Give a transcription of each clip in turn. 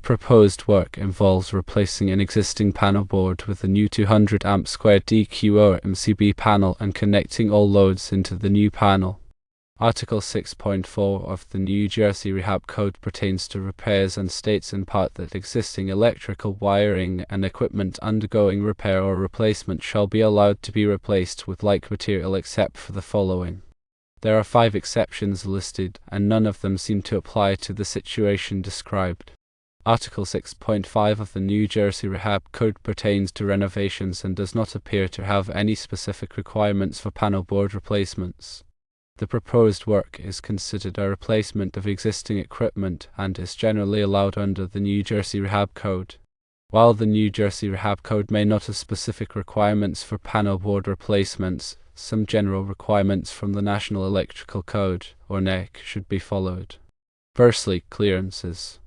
proposed work involves replacing an existing panel board with a new 200 amp square DQO MCB panel and connecting all loads into the new panel. Article 6.4 of the New Jersey Rehab Code pertains to repairs and states in part that existing electrical wiring and equipment undergoing repair or replacement shall be allowed to be replaced with like material except for the following. There are 5 exceptions listed, and none of them seem to apply to the situation described. Article 6.5 of the New Jersey Rehab Code pertains to renovations and does not appear to have any specific requirements for panel board replacements. The proposed work is considered a replacement of existing equipment and is generally allowed under the New Jersey Rehab Code. While the New Jersey Rehab Code may not have specific requirements for panel board replacements, some general requirements from the National Electrical Code, or NEC, should be followed. Firstly, clearances.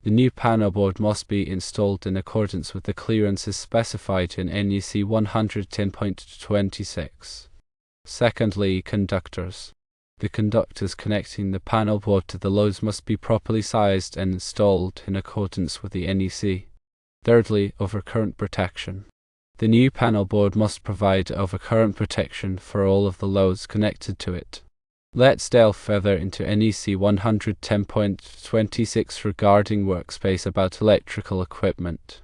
The new panel board must be installed in accordance with the clearances specified in NEC 110.26. Secondly, conductors. The conductors connecting the panel board to the loads must be properly sized and installed in accordance with the NEC. Thirdly, overcurrent protection. The new panel board must provide overcurrent protection for all of the loads connected to it. Let's delve further into NEC 110.26 regarding workspace about electrical equipment.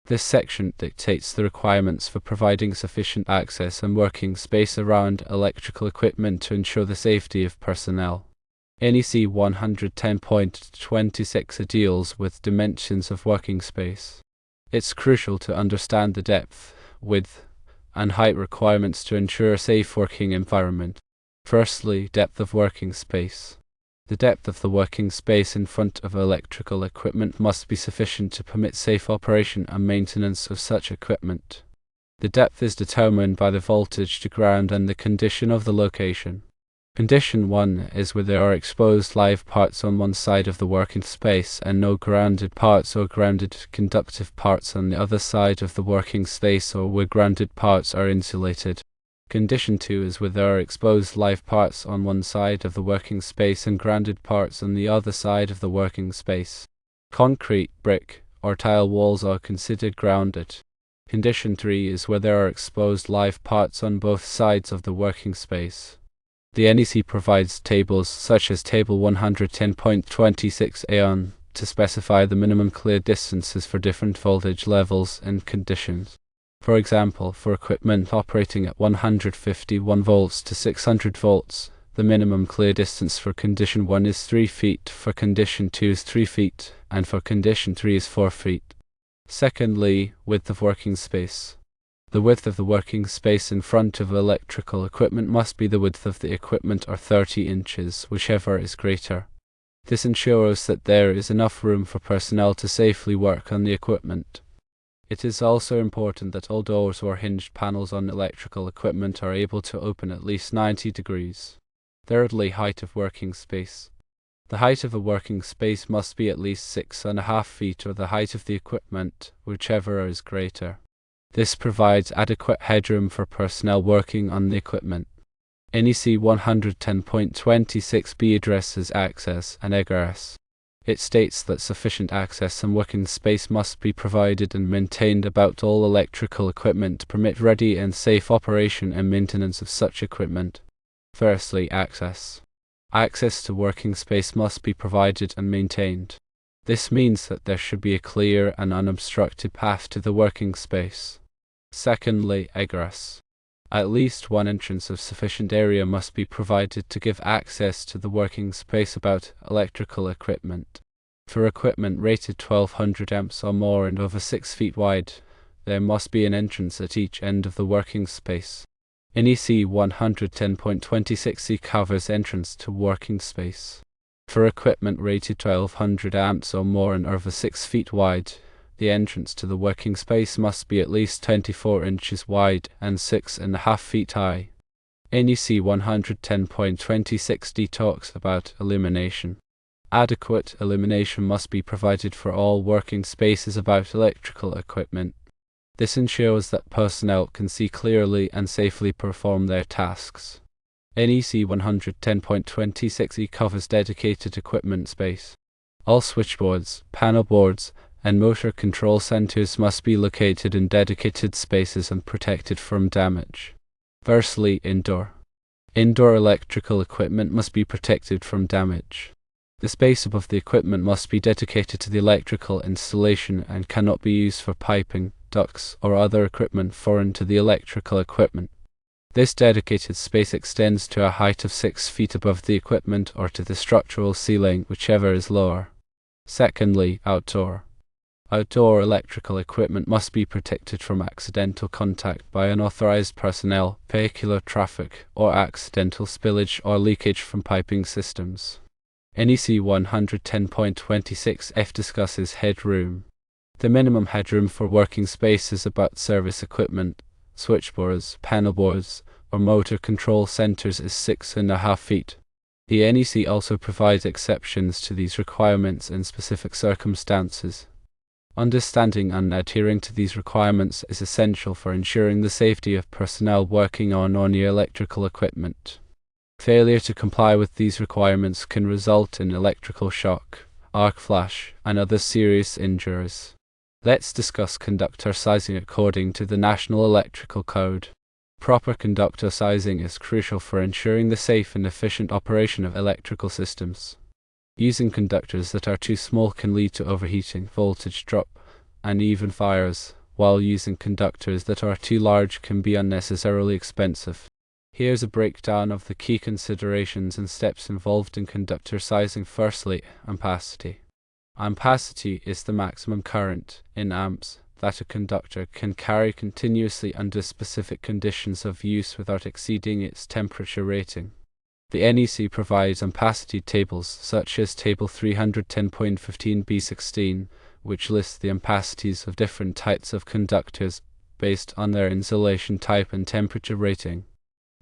This section dictates the requirements for providing sufficient access and working space around electrical equipment to ensure the safety of personnel. NEC 110.26 deals with dimensions of working space. It's crucial to understand the depth, width, and height requirements to ensure a safe working environment. Firstly, depth of working space. The depth of the working space in front of electrical equipment must be sufficient to permit safe operation and maintenance of such equipment. The depth is determined by the voltage to ground and the condition of the location. Condition 1 is where there are exposed live parts on one side of the working space and no grounded parts or grounded conductive parts on the other side of the working space, or where grounded parts are insulated. Condition 2 is where there are exposed live parts on one side of the working space and grounded parts on the other side of the working space. Concrete, brick, or tile walls are considered grounded. Condition 3 is where there are exposed live parts on both sides of the working space. The NEC provides tables such as Table 110.26A to specify the minimum clear distances for different voltage levels and conditions. For example, for equipment operating at 151 volts to 600 volts, the minimum clear distance for condition 1 is 3 feet, for condition 2 is 3 feet, and for condition 3 is 4 feet. Secondly, width of working space. The width of the working space in front of electrical equipment must be the width of the equipment, or 30 inches, whichever is greater. This ensures that there is enough room for personnel to safely work on the equipment. It is also important that all doors or hinged panels on electrical equipment are able to open at least 90 degrees. Thirdly, height of working space. The height of a working space must be at least 6.5 feet, or the height of the equipment, whichever is greater. This provides adequate headroom for personnel working on the equipment. NEC 110.26b addresses access and egress. It states that sufficient access and working space must be provided and maintained about all electrical equipment to permit ready and safe operation and maintenance of such equipment. Firstly, access. Access to working space must be provided and maintained. This means that there should be a clear and unobstructed path to the working space. Secondly, egress. At least one entrance of sufficient area must be provided to give access to the working space about electrical equipment. For equipment rated 1200 amps or more and over 6 feet wide, there must be an entrance at each end of the working space. NEC 110.26c covers entrance to working space. For equipment rated 1200 amps or more and over 6 feet wide, the entrance to the working space must be at least 24 inches wide and 6.5 feet high. NEC 110.26d talks about illumination. Adequate illumination must be provided for all working spaces about electrical equipment. This ensures that personnel can see clearly and safely perform their tasks. NEC 110.26e covers dedicated equipment space. All switchboards, panel boards, and motor control centers must be located in dedicated spaces and protected from damage. Firstly, indoor. Indoor electrical equipment must be protected from damage. The space above the equipment must be dedicated to the electrical installation and cannot be used for piping, ducts, or other equipment foreign to the electrical equipment. This dedicated space extends to a height of 6 feet above the equipment or to the structural ceiling, whichever is lower. Secondly, outdoor. Outdoor electrical equipment must be protected from accidental contact by unauthorized personnel, vehicular traffic, or accidental spillage or leakage from piping systems. NEC 110.26F discusses headroom. The minimum headroom for working space is about service equipment, switchboards, panelboards, or motor control centers is 6.5 feet. The NEC also provides exceptions to these requirements in specific circumstances. Understanding and adhering to these requirements is essential for ensuring the safety of personnel working on any electrical equipment. Failure to comply with these requirements can result in electrical shock, arc flash, and other serious injuries. Let's discuss conductor sizing according to the National Electrical Code. Proper conductor sizing is crucial for ensuring the safe and efficient operation of electrical systems. Using conductors that are too small can lead to overheating, voltage drop, and even fires, while using conductors that are too large can be unnecessarily expensive. Here's a breakdown of the key considerations and steps involved in conductor sizing. Firstly, ampacity. Ampacity is the maximum current, in amps, that a conductor can carry continuously under specific conditions of use without exceeding its temperature rating. The NEC provides ampacity tables such as Table 310.15b16, which lists the ampacities of different types of conductors based on their insulation type and temperature rating.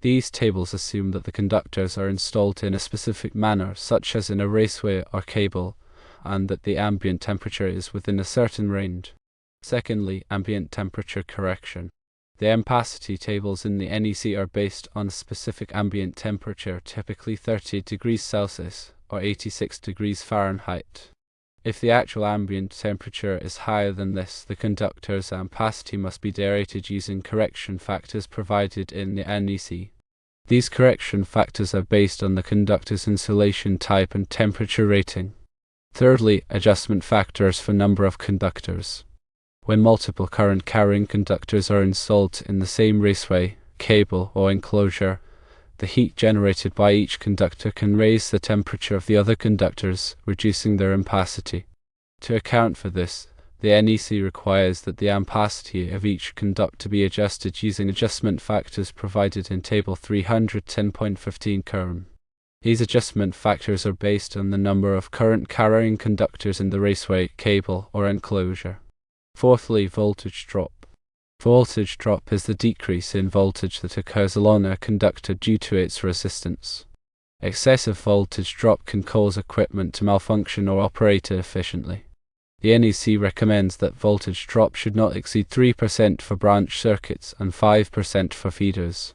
These tables assume that the conductors are installed in a specific manner, such as in a raceway or cable, and that the ambient temperature is within a certain range. Secondly, ambient temperature correction. The ampacity tables in the NEC are based on a specific ambient temperature, typically 30 degrees Celsius or 86 degrees Fahrenheit. If the actual ambient temperature is higher than this, the conductor's ampacity must be derated using correction factors provided in the NEC. These correction factors are based on the conductor's insulation type and temperature rating. Thirdly, adjustment factors for number of conductors. When multiple current-carrying conductors are installed in the same raceway, cable, or enclosure, the heat generated by each conductor can raise the temperature of the other conductors, reducing their ampacity. To account for this, the NEC requires that the ampacity of each conductor be adjusted using adjustment factors provided in Table 310.15 current. These adjustment factors are based on the number of current-carrying conductors in the raceway, cable, or enclosure. Fourthly, voltage drop. Voltage drop is the decrease in voltage that occurs along a conductor due to its resistance. Excessive voltage drop can cause equipment to malfunction or operate inefficiently. The NEC recommends that voltage drop should not exceed 3% for branch circuits and 5% for feeders.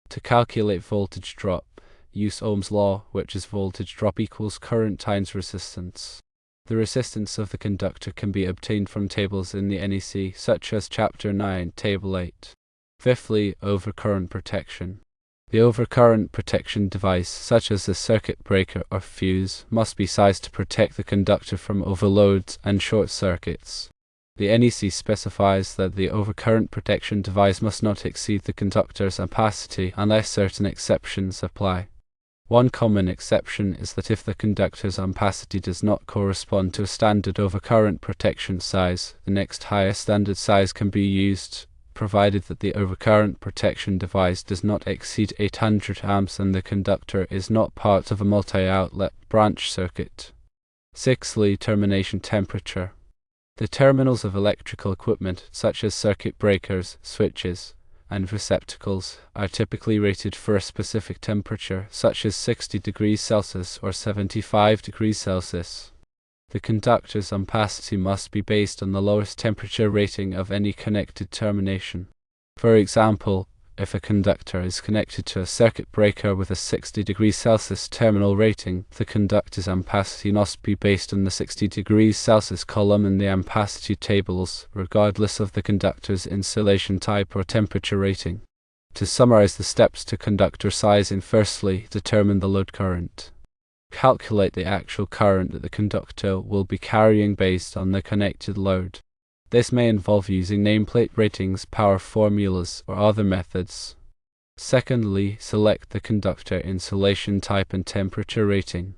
To calculate voltage drop, use Ohm's law, which is voltage drop equals current times resistance. The resistance of the conductor can be obtained from tables in the NEC, such as Chapter 9, Table 8. Fifthly, overcurrent protection. The overcurrent protection device, such as a circuit breaker or fuse, must be sized to protect the conductor from overloads and short circuits. The NEC specifies that the overcurrent protection device must not exceed the conductor's ampacity unless certain exceptions apply. One common exception is that if the conductor's ampacity does not correspond to a standard overcurrent protection size, the next highest standard size can be used, provided that the overcurrent protection device does not exceed 800 amps and the conductor is not part of a multi-outlet branch circuit. Sixthly, termination temperature. The terminals of electrical equipment, such as circuit breakers, switches, and receptacles, are typically rated for a specific temperature, such as 60 degrees Celsius or 75 degrees Celsius. The conductor's ampacity must be based on the lowest temperature rating of any connected termination. For example, If a conductor is connected to a circuit breaker with a 60 degrees Celsius terminal rating, the conductor's ampacity must be based on the 60 degrees Celsius column in the ampacity tables, regardless of the conductor's insulation type or temperature rating. To summarize the steps to conductor sizing: firstly, determine the load current. Calculate the actual current that the conductor will be carrying based on the connected load. This may involve using nameplate ratings, power formulas, or other methods. Secondly, select the conductor insulation type and temperature rating.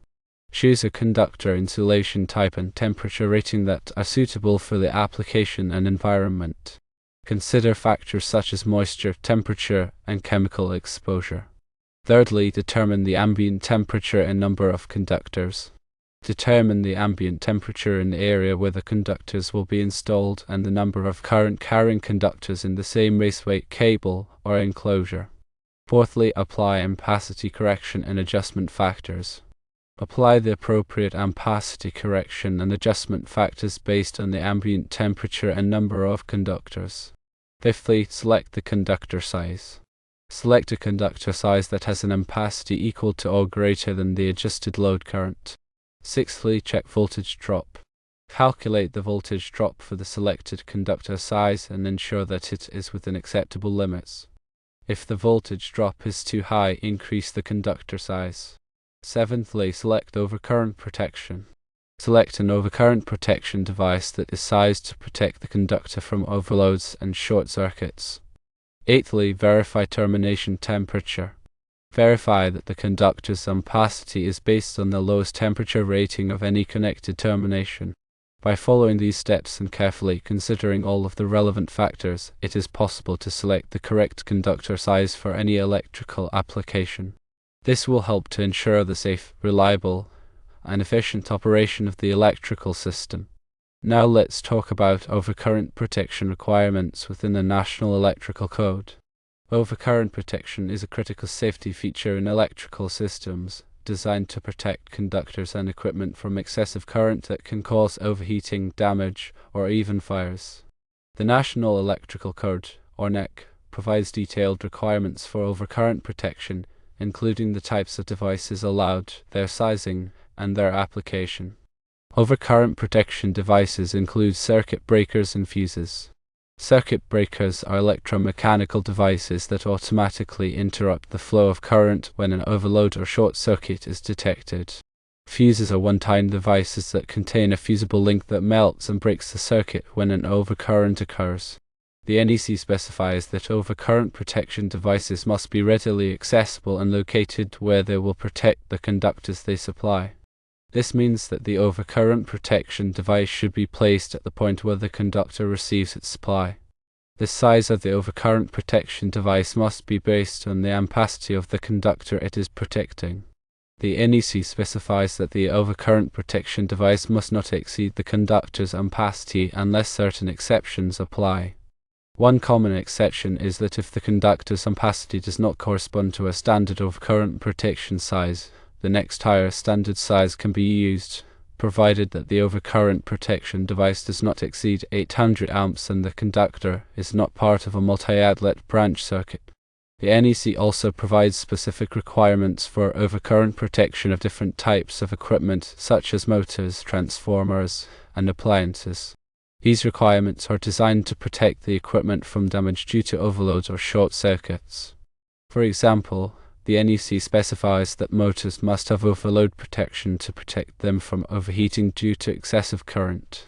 Choose a conductor insulation type and temperature rating that are suitable for the application and environment. Consider factors such as moisture, temperature, and chemical exposure. Thirdly, determine the ambient temperature and number of conductors. Determine the ambient temperature in the area where the conductors will be installed and the number of current-carrying conductors in the same raceway, cable, or enclosure. Fourthly, apply ampacity correction and adjustment factors. Apply the appropriate ampacity correction and adjustment factors based on the ambient temperature and number of conductors. Fifthly, select the conductor size. Select a conductor size that has an ampacity equal to or greater than the adjusted load current. Sixthly, check voltage drop. Calculate the voltage drop for the selected conductor size and ensure that it is within acceptable limits. If the voltage drop is too high, increase the conductor size. Seventhly, select overcurrent protection. Select an overcurrent protection device that is sized to protect the conductor from overloads and short circuits. Eighthly, verify termination temperature. Verify that the conductor's ampacity is based on the lowest temperature rating of any connected termination. By following these steps and carefully considering all of the relevant factors, it is possible to select the correct conductor size for any electrical application. This will help to ensure the safe, reliable, and efficient operation of the electrical system. Now let's talk about overcurrent protection requirements within the National Electrical Code. Overcurrent protection is a critical safety feature in electrical systems, designed to protect conductors and equipment from excessive current that can cause overheating, damage, or even fires. The National Electrical Code, or NEC, provides detailed requirements for overcurrent protection, including the types of devices allowed, their sizing, and their application. Overcurrent protection devices include circuit breakers and fuses. Circuit breakers are electromechanical devices that automatically interrupt the flow of current when an overload or short circuit is detected. Fuses are one-time devices that contain a fusible link that melts and breaks the circuit when an overcurrent occurs. The NEC specifies that overcurrent protection devices must be readily accessible and located where they will protect the conductors they supply. This means that the overcurrent protection device should be placed at the point where the conductor receives its supply. The size of the overcurrent protection device must be based on the ampacity of the conductor it is protecting. The NEC specifies that the overcurrent protection device must not exceed the conductor's ampacity unless certain exceptions apply. One common exception is that if the conductor's ampacity does not correspond to a standard overcurrent protection size, the next higher standard size can be used, provided that the overcurrent protection device does not exceed 800 amps and the conductor is not part of a multi-outlet branch circuit. The NEC also provides specific requirements for overcurrent protection of different types of equipment, such as motors, transformers, and appliances. These requirements are designed to protect the equipment from damage due to overloads or short circuits. For example, the NEC specifies that motors must have overload protection to protect them from overheating due to excessive current.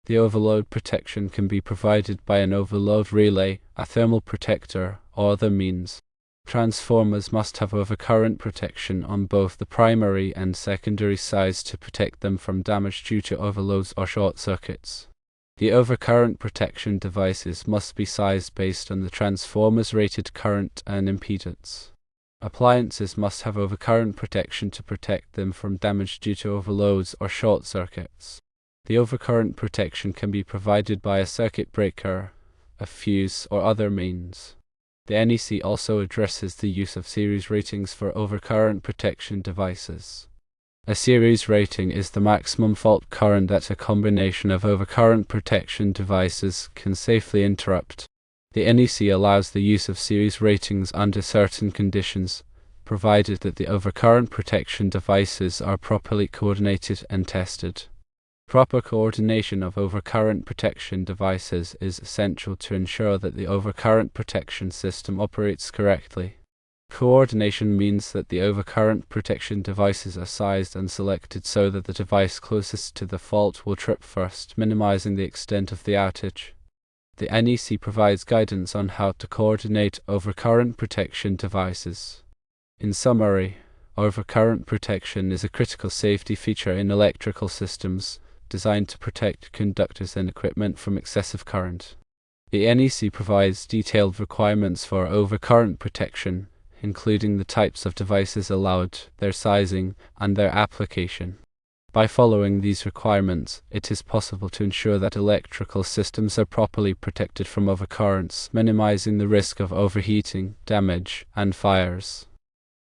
The overload protection can be provided by an overload relay, a thermal protector, or other means. Transformers must have overcurrent protection on both the primary and secondary sides to protect them from damage due to overloads or short circuits. The overcurrent protection devices must be sized based on the transformer's rated current and impedance. Appliances must have overcurrent protection to protect them from damage due to overloads or short circuits. The overcurrent protection can be provided by a circuit breaker, a fuse, or other means. The NEC also addresses the use of series ratings for overcurrent protection devices. A series rating is the maximum fault current that a combination of overcurrent protection devices can safely interrupt. The NEC allows the use of series ratings under certain conditions, provided that the overcurrent protection devices are properly coordinated and tested. Proper coordination of overcurrent protection devices is essential to ensure that the overcurrent protection system operates correctly. Coordination means that the overcurrent protection devices are sized and selected so that the device closest to the fault will trip first, minimizing the extent of the outage. The NEC provides guidance on how to coordinate overcurrent protection devices. In summary, overcurrent protection is a critical safety feature in electrical systems, designed to protect conductors and equipment from excessive current. The NEC provides detailed requirements for overcurrent protection, including the types of devices allowed, their sizing, and their application. By following these requirements, it is possible to ensure that electrical systems are properly protected from overcurrents, minimizing the risk of overheating, damage, and fires.